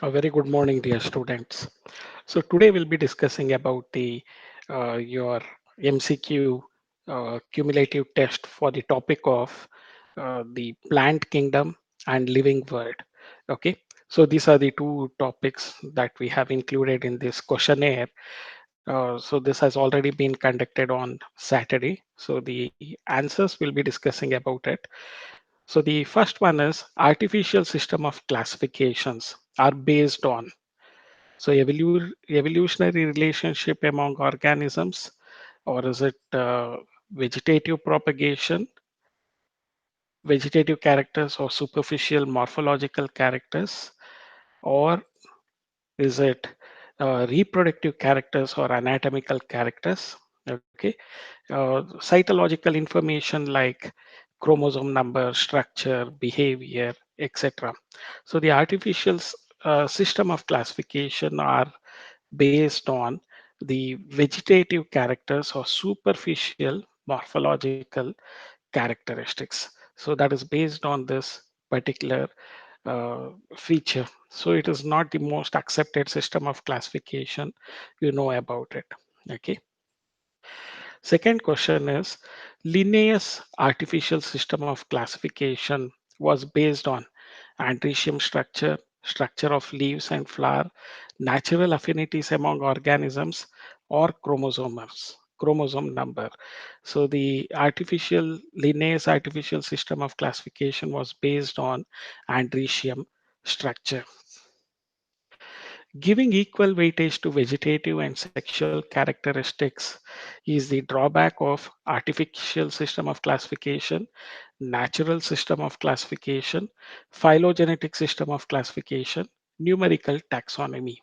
A very good morning, dear students. So today we'll be discussing about the your MCQ cumulative test for the topic of the plant kingdom and living world. Okay, so these are the two topics that we have included in this questionnaire. So this has already been conducted on Saturday. So the answers we'll be discussing about it. So the first one is artificial system of classifications are based on so evolutionary relationship among organisms, or is it vegetative propagation, vegetative characters or superficial morphological characters, or is it reproductive characters or anatomical characters? Okay, cytological information like chromosome number, structure, behavior, etc. So the artificial system of classification are based on the vegetative characters or superficial morphological characteristics. So that is based on this particular feature. So it is not the most accepted system of classification. You know about it. Okay. Second question is Linnaeus artificial system of classification was based on andrecium structure, structure of leaves and flower, natural affinities among organisms, or chromosome number. So the artificial Linnaeus artificial system of classification was based on andrecium structure. Giving equal weightage to vegetative and sexual characteristics is the drawback of artificial system of classification, natural system of classification, phylogenetic system of classification, numerical taxonomy.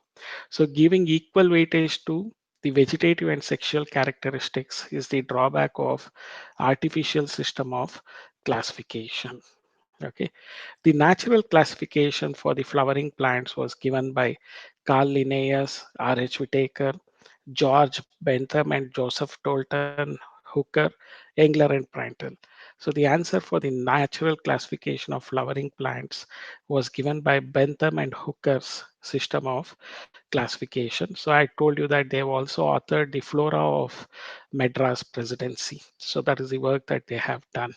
So giving equal weightage to the vegetative and sexual characteristics is the drawback of artificial system of classification. Okay. The natural classification for the flowering plants was given by Carl Linnaeus, R.H. Whitaker, George Bentham, and Joseph Tolton, Hooker, Engler, and Prandtl. So the answer for the natural classification of flowering plants was given by Bentham and Hooker's system of classification. So I told you that they have also authored the Flora of Madras Presidency. So that is the work that they have done.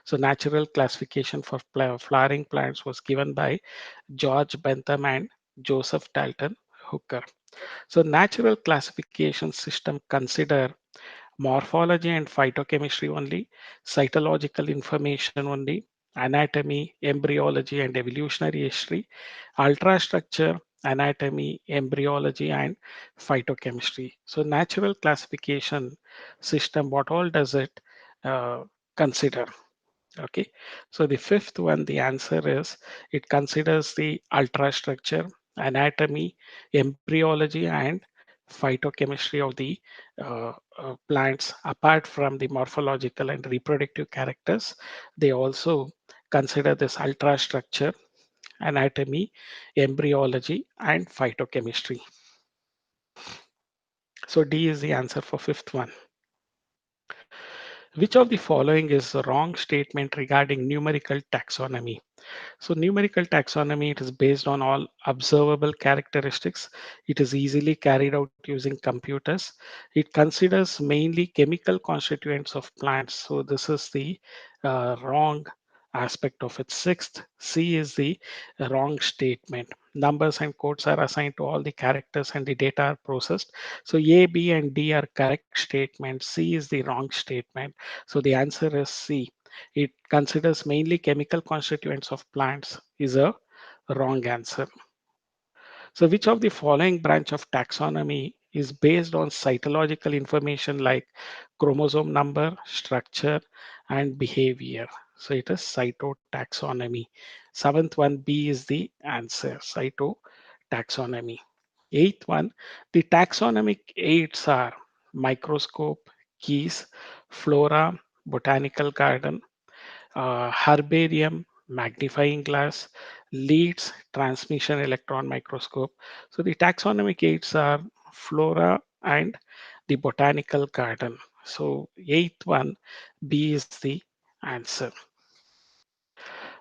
So natural classification for flowering plants was given by George Bentham and Joseph Dalton Hooker. So natural classification system consider morphology and phytochemistry only, cytological information only, anatomy, embryology, and evolutionary history, ultrastructure, anatomy, embryology, and phytochemistry. So natural classification system, what all does it consider? Okay, so the fifth one, the answer is it considers the ultrastructure, anatomy, embryology, and phytochemistry of the plants. Apart from the morphological and reproductive characters, they also consider this ultrastructure, anatomy, embryology, and phytochemistry. So D is the answer for fifth one. Which of the following is the wrong statement regarding numerical taxonomy? So numerical taxonomy, it is based on all observable characteristics. It is easily carried out using computers. It considers mainly chemical constituents of plants. So this is the wrong aspect of it. Sixth, C is the wrong statement. Numbers and codes are assigned to all the characters and the data are processed. So A, B, and D are correct statements. C is the wrong statement. So the answer is C. It considers mainly chemical constituents of plants is a wrong answer. So which of the following branch of taxonomy is based on cytological information like chromosome number, structure, and behavior? So it is cytotaxonomy. Seventh one, B is the answer, cytotaxonomy. Eighth one, the taxonomic aids are microscope, keys, flora, botanical garden, herbarium, magnifying glass, leads, transmission electron microscope. So the taxonomic aids are flora and the botanical garden. So eighth one, B is the answer.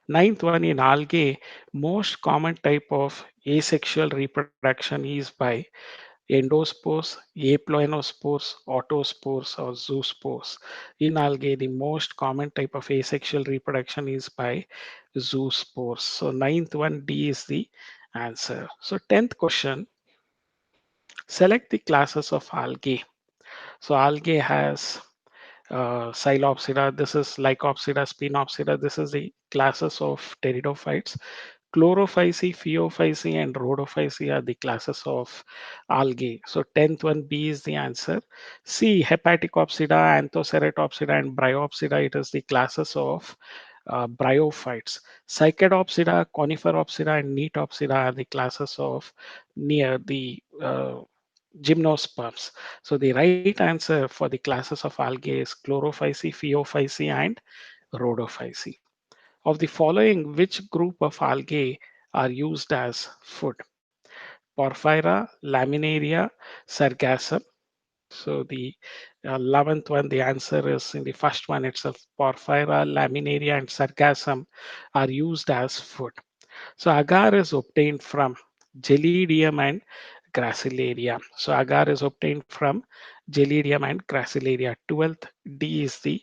Ninth one, in algae, most common type of asexual reproduction is by endospores, aplanospores, autospores, or zoospores. In algae, the most common type of asexual reproduction is by zoospores. So ninth one, D is the answer. So 10th question, select the classes of algae. So algae has Psilopsida, this is Lycopsida, Spinopsida, this is the classes of pteridophytes. Chlorophyceae, Phaeophyceae, and Rhodophyceae are the classes of algae. So 10th one B is the answer. C, Hepaticopsida, Anthoceratopsida, and Bryopsida, it is the classes of bryophytes. Cycadopsida, Coniferopsida, and Neotopsida are the classes of near the gymnosperms. So the right answer for the classes of algae is Chlorophyceae, Phaeophyceae, and Rhodophyceae. Of the following, which group of algae are used as food? Porphyra, Laminaria, Sargassum. So the 11th one, the answer is in the first one itself. Porphyra, Laminaria, and Sargassum are used as food. So agar is obtained from Gelidium and Gracilaria. So agar is obtained from Gelidium and Gracilaria. 12th D is the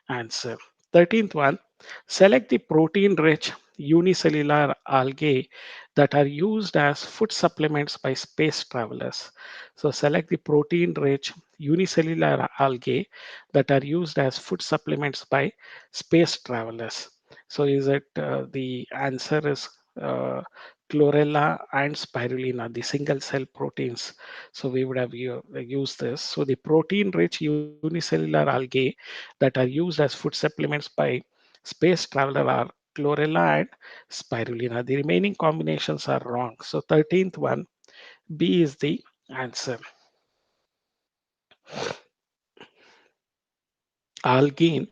answer. 13th one, select the protein rich unicellular algae that are used as food supplements by space travelers. So select the protein rich unicellular algae that are used as food supplements by space travelers. So is it the answer is uh, chlorella and spirulina, the single cell proteins. So we would have used this. So the protein rich unicellular algae that are used as food supplements by space traveler are chlorella and spirulina. The remaining combinations are wrong. So 13th one, B is the answer. Algene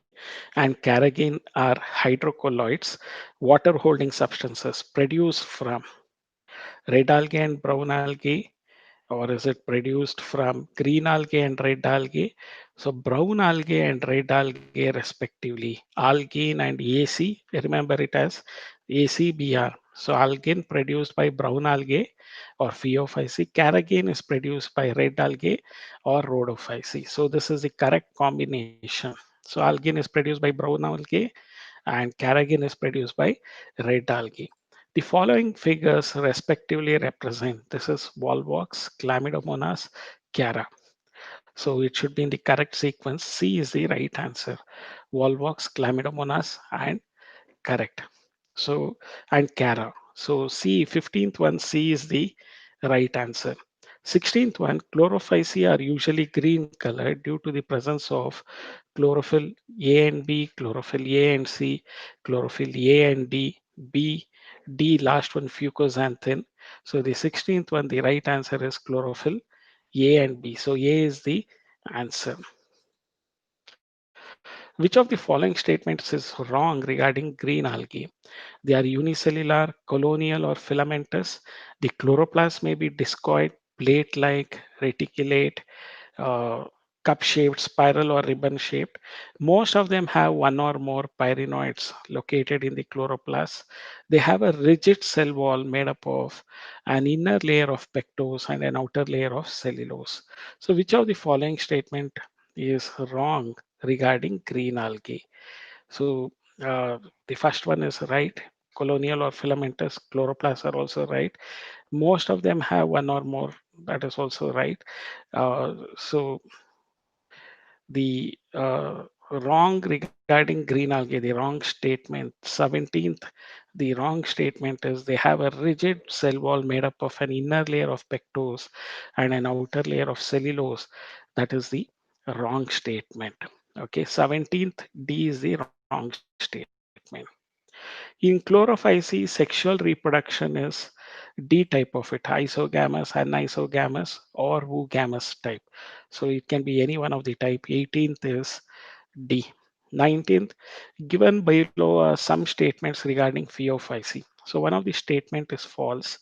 and carrageen are hydrocolloids, water holding substances produced from red algae and brown algae, or is it produced from green algae and red algae? So brown algae and red algae respectively, algene and AC, remember it as ACBR. So algene produced by brown algae or Phaeophyceae, carrageen is produced by red algae or Rhodophyceae. So this is the correct combination. So algene is produced by brown algae and carrageen is produced by red algae. The following figures respectively represent, this is Volvox, Chlamydomonas, Chiara. So it should be in the correct sequence. C is the right answer. Volvox, Chlamydomonas, and correct. So, and Chiara. So C, 15th one, C is the right answer. 16th one, chlorophyceae are usually green colored due to the presence of chlorophyll A and B, chlorophyll A and C, chlorophyll A and D, B, D, last one, fucoxanthin. So the 16th one, the right answer is chlorophyll A and B. So A is the answer. Which of the following statements is wrong regarding green algae? They are unicellular, colonial, or filamentous. The chloroplast may be discoid, plate-like, reticulate, uh, cup-shaped, spiral, or ribbon-shaped. Most of them have one or more pyrenoids located in the chloroplast. They have a rigid cell wall made up of an inner layer of pectose and an outer layer of cellulose. So, which of the following statement is wrong regarding green algae? So the first one is right. Colonial or filamentous chloroplasts are also right. Most of them have one or more. That is also right. So the wrong regarding green algae, the wrong statement. 17th, the wrong statement is they have a rigid cell wall made up of an inner layer of pectose and an outer layer of cellulose. That is the wrong statement. Okay, 17th D is the wrong statement. In chlorophyceae, sexual reproduction is D type of it, isogamous, anisogamous, or oogamous type. So it can be any one of the type. 18th is D. 19th, given below are some statements regarding Phaeophyceae. So one of the statement is false.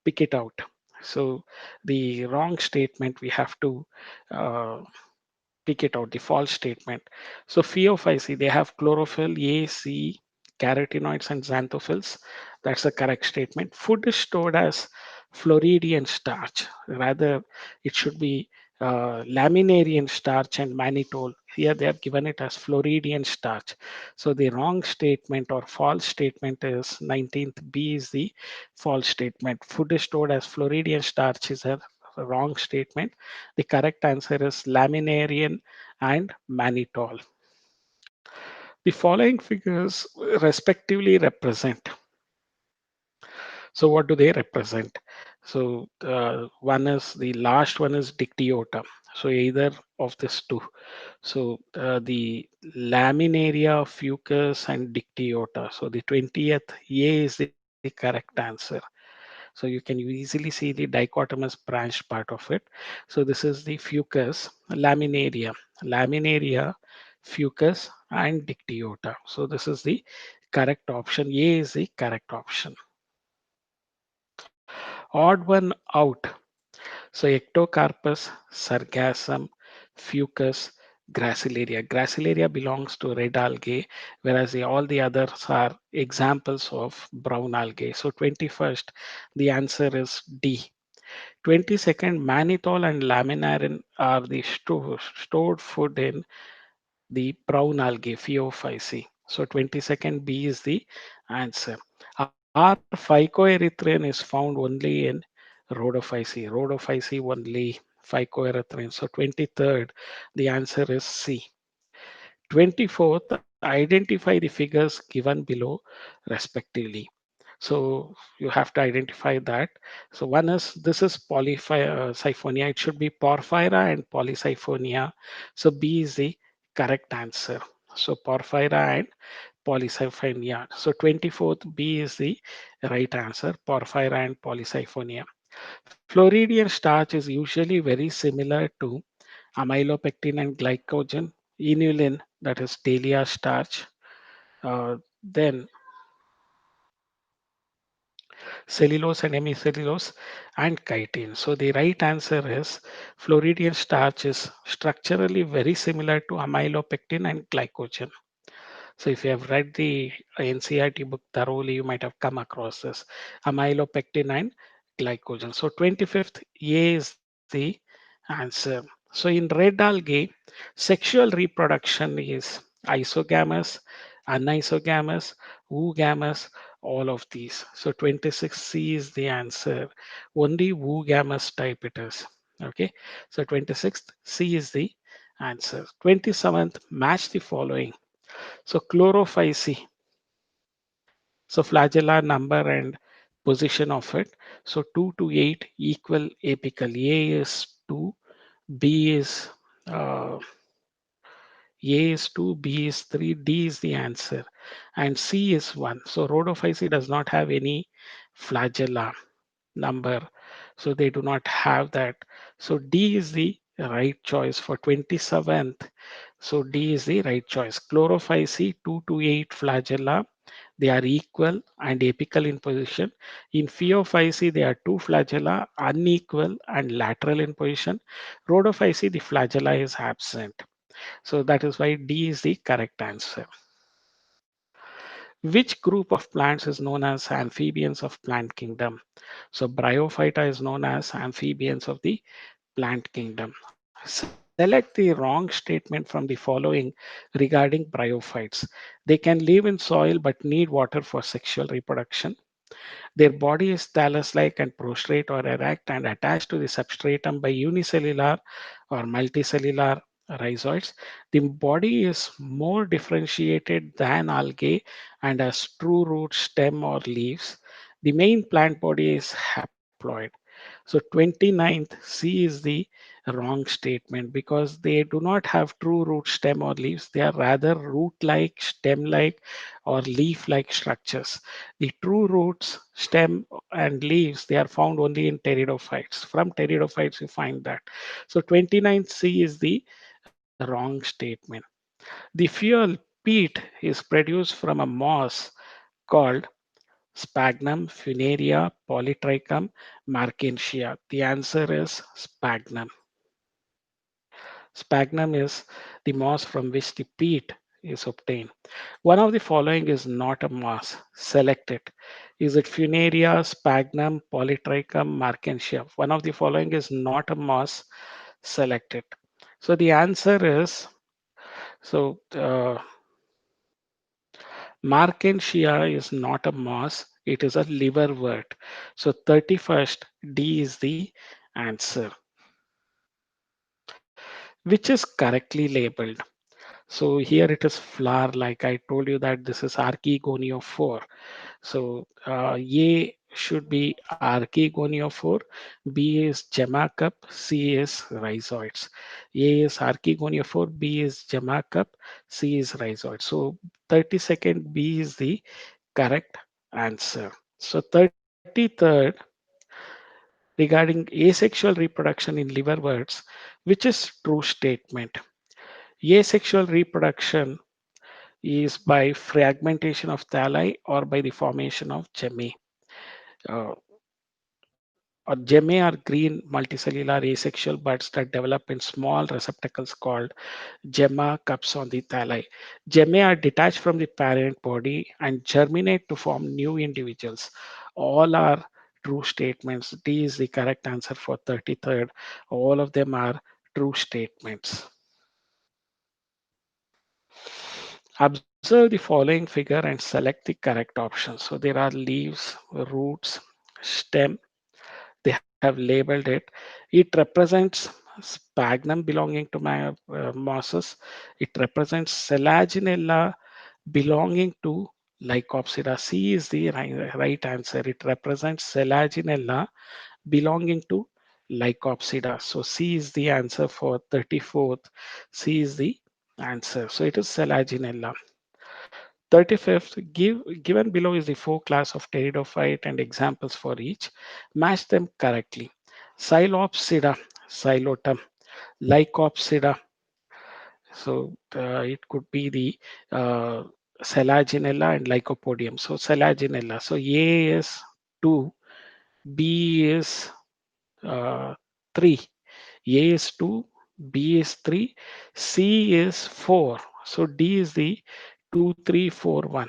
Pick it out. So the wrong statement we have to uh, pick it out, the false statement. So Phaeophyceae, they have chlorophyll A, C, carotenoids and xanthophylls. That's the correct statement. Food is stored as Floridian starch. Rather, it should be laminarian starch and mannitol. Here they have given it as Floridian starch. So the wrong statement or false statement is 19th B is the false statement. Food is stored as Floridian starch is a wrong statement. The correct answer is laminarian and mannitol. The following figures respectively represent. So what do they represent? So one is the last one is dictyota. So either of these two. So the laminaria, fucus, and dictyota. So the 20th A is the correct answer. So you can easily see the dichotomous branched part of it. So this is the fucus, laminaria, laminaria, fucus, and dictyota. So this is the correct option. A is the correct option. Odd one out. So Ectocarpus, Sargassum, Fucus, Gracilaria. Gracilaria belongs to red algae, whereas all the others are examples of brown algae. So 21st, the answer is D. 22nd, mannitol and laminarin are the stored food in the brown algae, Phaeophyceae. So 22nd B is the answer. R. Phycoerythrin is found only in Rhodophyceae only phycoerythrin. So 23rd, the answer is C. 24th, identify the figures given below respectively. So you have to identify that. So one is this is polysyphonia. It should be porphyra and polysiphonia. So B is the correct answer. So porphyra and polysiphonia. So 24th B is the right answer. Porphyra and polysiphonia. Floridian starch is usually very similar to amylopectin and glycogen, inulin, that is Dahlia starch. Then cellulose and hemicellulose and chitin. So the right answer is Floridian starch is structurally very similar to amylopectin and glycogen. So if you have read the NCERT book thoroughly, you might have come across this amylopectin and glycogen. So 25th A is the answer. So in red algae, sexual reproduction is isogamous, anisogamous, oogamous, all of these. So 26 C is the answer. Only oogamous type it is. Okay. So 26th C is the answer. 27th, match the following. So chlorophyce. So flagella number and position of it. So 2 to 8 equal apical. A is 2, B is A is 2, B is 3, D is the answer, and C is 1. So rhodophyce does not have any flagella number. So they do not have that. So D is the right choice for 27th. So D is the right choice. Chlorophyce 2 to 8 flagella. They are equal and apical in position. In Phaeophyce, they are two flagella, unequal and lateral in position. Rhodophyce, the flagella is absent. So that is why D is the correct answer. Which group of plants is known as amphibians of plant kingdom? So Bryophyta is known as amphibians of the plant kingdom. Select the wrong statement from the following regarding bryophytes. They can live in soil but need water for sexual reproduction. Their body is thallus-like and prostrate or erect and attached to the substratum by unicellular or multicellular rhizoids. The body is more differentiated than algae and has true root, stem, or leaves. The main plant body is haploid. So 29th C is the wrong statement because they do not have true root, stem, or leaves. They are rather root-like, stem-like, or leaf-like structures. The true roots, stem, and leaves, they are found only in pteridophytes. From pteridophytes, you find that. So 29th C is the wrong statement. The fuel peat is produced from a moss called Sphagnum, Funaria, Polytrichum, Markensia. The answer is sphagnum. Sphagnum is the moss from which the peat is obtained. One of the following is not a mass. Select it. Is it Funaria, Sphagnum, Polytrichum, Markensia? One of the following is not a mass. Select it. So the answer is so Markensia is not a moss, it is a liverwort. So 31st D is the answer, which is correctly labeled. So here it is flower, like I told you that this is Archegoniophore. So A should be Archegoniophore, B is Gemacup, C is Rhizoids. A is Archegoniophore, B is Gemacup, C is Rhizoids. So 32nd B is the correct answer. So 33rd, regarding asexual reproduction in liverworts, which is true statement. Asexual reproduction is by fragmentation of thalli or by the formation of gemmae. Uh, Gemmae are green multicellular asexual buds that develop in small receptacles called gemma cups on the thalli. Gemmae are detached from the parent body and germinate to form new individuals. All are true statements. D is the correct answer for 33rd. All of them are true statements. Observe the following figure and select the correct option. So there are leaves, roots, stem. They have labeled it. It represents sphagnum belonging to my mosses. It represents selaginella belonging to Lycopsida. C is the right answer. It represents selaginella belonging to Lycopsida. So C is the answer for 34th. C is the answer. So it is selaginella. 35th, given below is the four class of pteridophyte and examples for each. Match them correctly. Psilopsida, Xylotum, Lycopsida. So it could be the uh, Selaginella and Lycopodium. So Selaginella. So A is 2, B is 3. A is 2, B is 3, C is 4. So D is the 2, 3, 4, 1.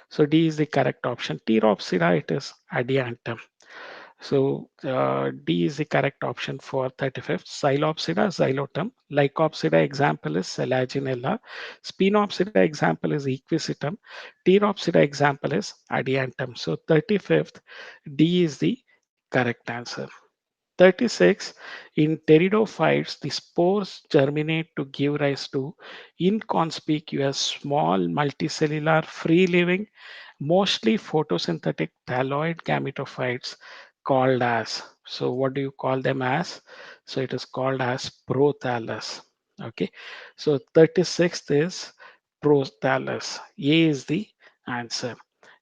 So D is the correct option. Pteropsida, it is adiantum. So D is the correct option for 35th. Xylopsida, xylotum. Lycopsida example is Selaginella. Spinopsida example is Equisetum. Pteropsida example is adiantum. So 35th, D is the correct answer. 36. In pteridophytes, the spores germinate to give rise to inconspicuous small multicellular free living, mostly photosynthetic thalloid gametophytes called as. So, what do you call them as? So, it is called as prothallus. Okay. So, 36th is prothallus. A is the answer.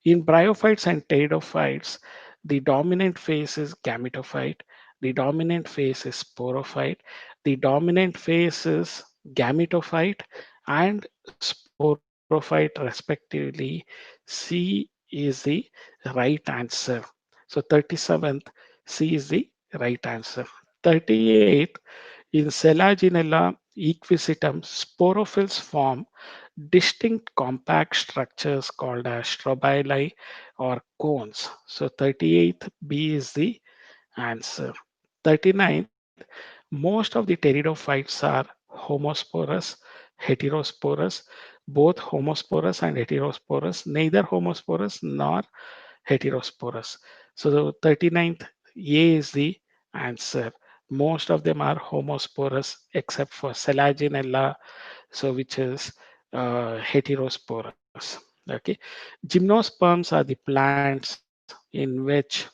In bryophytes and pteridophytes, the dominant phase is gametophyte, the dominant phase is sporophyte, the dominant phase is gametophyte and sporophyte respectively. C is the right answer. So 37th, C is the right answer. 38th, in Selaginella equisetum, sporophylls form distinct compact structures called as strobili or cones. So 38th B is the answer. 39th, most of the pteridophytes are homosporous, heterosporous, both homosporous and heterosporous, neither homosporous nor heterosporous. So the 39th A is the answer. Most of them are homosporous except for Selaginella, so which is heterosporous. Okay, gymnosperms are the plants in which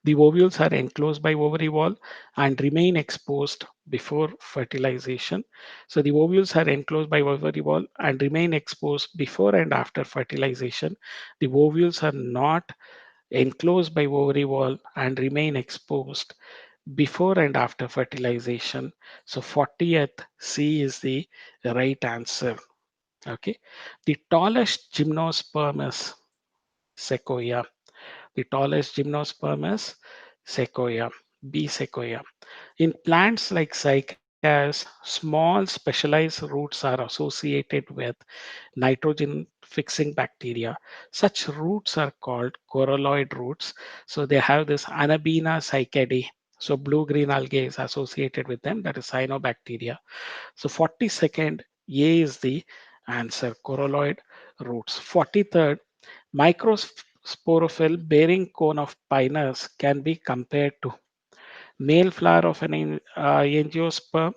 the ovules are enclosed by ovary wall and remain exposed before fertilization. So the ovules are enclosed by ovary wall and remain exposed before and after fertilization. The ovules are not enclosed by ovary wall and remain exposed before and after fertilization. So 40th C is the right answer. Okay. The tallest gymnosperm is sequoia. The tallest gymnosperm is sequoia, B sequoia. In plants like cycas, as small specialized roots are associated with nitrogen fixing bacteria. Such roots are called coralloid roots. So they have this Anabina cycadae. So blue green algae is associated with them, that is cyanobacteria. So 42nd, A is the answer, coralloid roots. 43rd, microsporophyll bearing cone of Pinus can be compared to male flower of an angiosperm,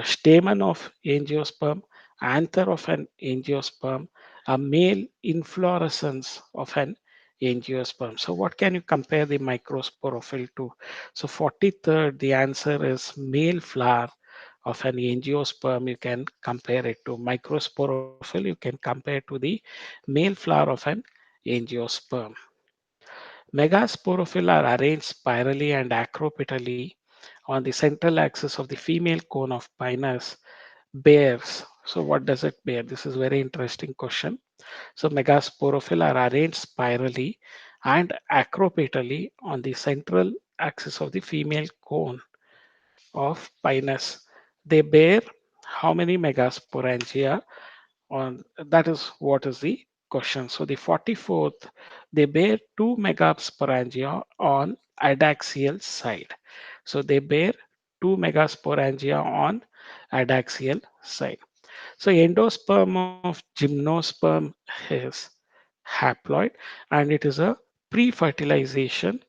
stamen of angiosperm, anther of an angiosperm, a male inflorescence of an angiosperm. So what can you compare the microsporophyll to? So 43rd, the answer is male flower of an angiosperm. You can compare it to microsporophyll. You can compare to the male flower of an angiosperm. Megasporophyll are arranged spirally and acropitally on the central axis of the female cone of Pinus bears. So what does it bear? This is very interesting question. So megasporophyll are arranged spirally and acropitally on the central axis of the female cone of Pinus. They bear how many megasporangia on that is what is the question. So the 44th, they bear two megasporangia on adaxial side. So they bear two megasporangia on adaxial side. So endosperm of gymnosperm is haploid and it is a pre-fertilization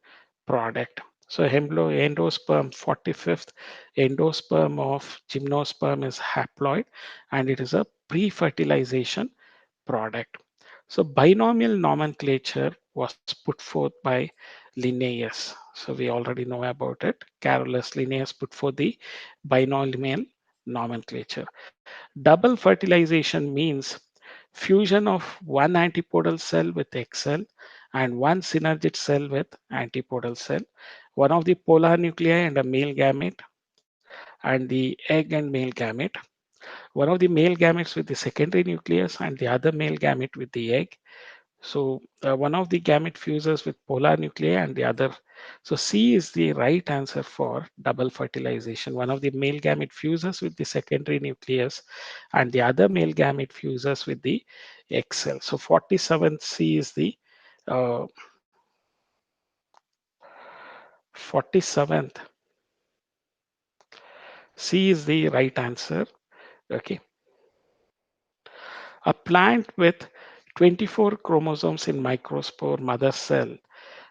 product. So endosperm 45th endosperm of gymnosperm is haploid and it is a pre-fertilization product. So binomial nomenclature was put forth by Linnaeus. So we already know about it. Carolus Linnaeus put forth the binomial nomenclature. Double fertilization means fusion of one antipodal cell with egg cell and one synergid cell with antipodal cell, one of the polar nuclei and a male gamete, and the egg and male gamete, one of the male gametes with the secondary nucleus and the other male gamete with the egg. So one of the gamete fuses with polar nuclei and the other. So C is the right answer for double fertilization. One of the male gamete fuses with the secondary nucleus and the other male gamete fuses with the egg cell. So 47th C is the uh, 47th C is the right answer. Okay. A plant with 24 chromosomes in microspore mother cell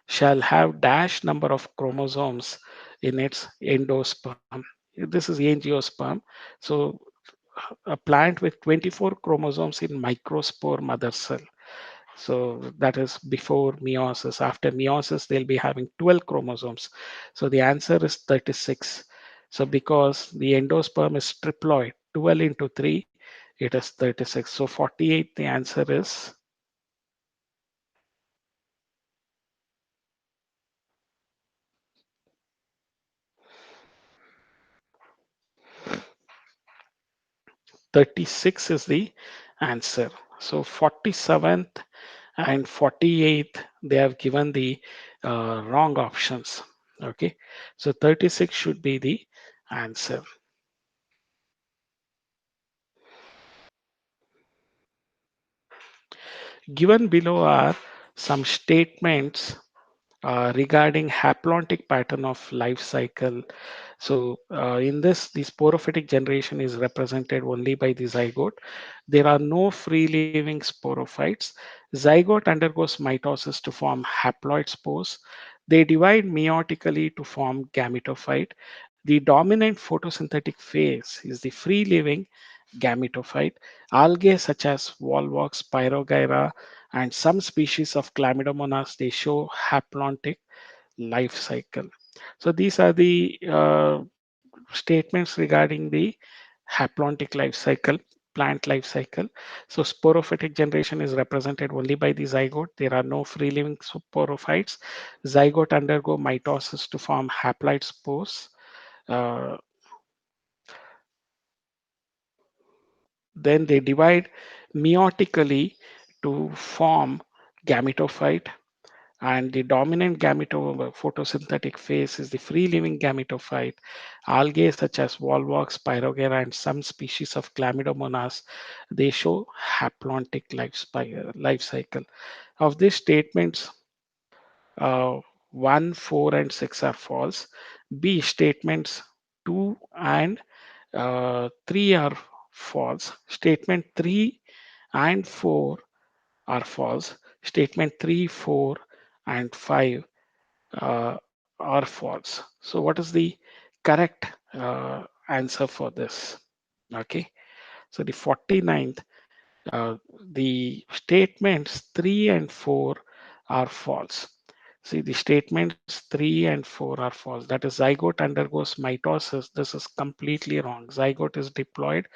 shall have dash number of chromosomes in its endosperm. This is angiosperm. So a plant with 24 chromosomes in microspore mother cell. So that is before meiosis. After meiosis, they'll be having 12 chromosomes. So the answer is 36. So because the endosperm is triploid, 12 into 3, it is 36. So 48, the answer is 36 is the answer. So 47th and 48th, they have given the wrong options. Okay. So 36 should be the answer. Given below are some statements regarding haplontic pattern of life cycle. So in the sporophytic generation is represented only by the zygote. There are no free living sporophytes. Zygote undergoes mitosis to form haploid spores. They divide meiotically to form gametophyte. The dominant photosynthetic phase is the free living gametophyte. Algae such as Volvox, Pyrogyra, and some species of Chlamydomonas, they show haplontic life cycle. So these are the statements regarding the haplontic life cycle, plant life cycle. So sporophytic generation is represented only by the zygote. There are no free living sporophytes. Zygote undergo mitosis to form haploid spores. Uh, then they divide meiotically to form gametophyte. And the dominant photosynthetic phase is the free living gametophyte. Algae such as Volvox, Pyrogera, and some species of Chlamydomonas, they show haplontic life cycle. Of these statements, uh, 1, 4, and 6 are false. B statements 2 and 3 are false. Statement 3 and 4 are false. Statement 3, 4, and 5 are false. So, what is the correct answer for this? Okay. So, the 49th, uh, the statements 3 and 4 are false. See, the statements 3 and 4 are false. That is, zygote undergoes mitosis. This is completely wrong. Zygote is diploid,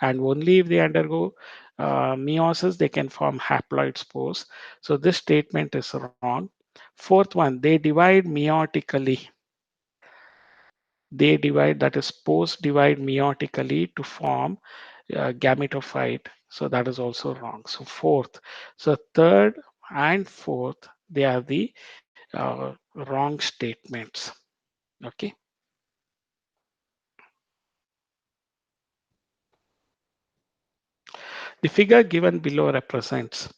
and only if they undergo meiosis, they can form haploid spores. So, this statement is wrong. Fourth one, they divide meiotically. They divide, that is, spores divide meiotically to form gametophyte. So that is also wrong. So fourth. So third and fourth, they are the wrong statements. Okay. The figure given below represents.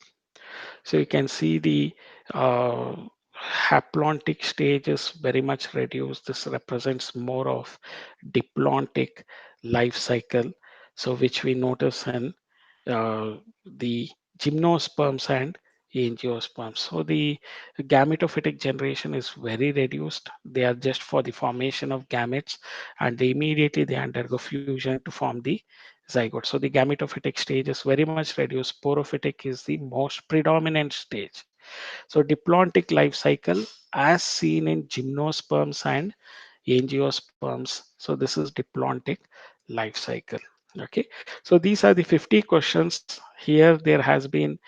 So you can see the uh, haplontic stage is very much reduced. This represents more of diplontic life cycle. So which we notice in the gymnosperms and angiosperms. So the gametophytic generation is very reduced. They are just for the formation of gametes, and they immediately they undergo fusion to form the zygote. So the gametophytic stage is very much reduced. Sporophytic is the most predominant stage. So diplontic life cycle as seen in gymnosperms and angiosperms. So this is diplontic life cycle. Okay, so these are the 50 questions. Here there has been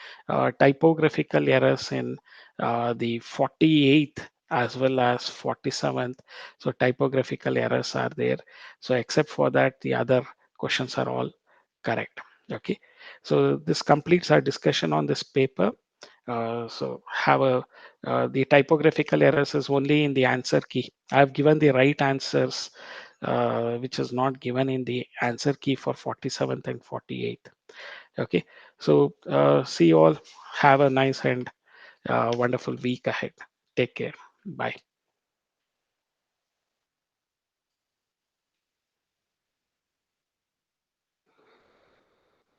typographical errors in the 48th as well as 47th. So typographical errors are there. So except for that, the other questions are all correct. Okay, so this completes our discussion on this paper. So have a the typographical errors is only in the answer key. I have given the right answers, which is not given in the answer key for 47th and 48th. Okay, so see you all. Have a nice and wonderful week ahead. Take care. Bye.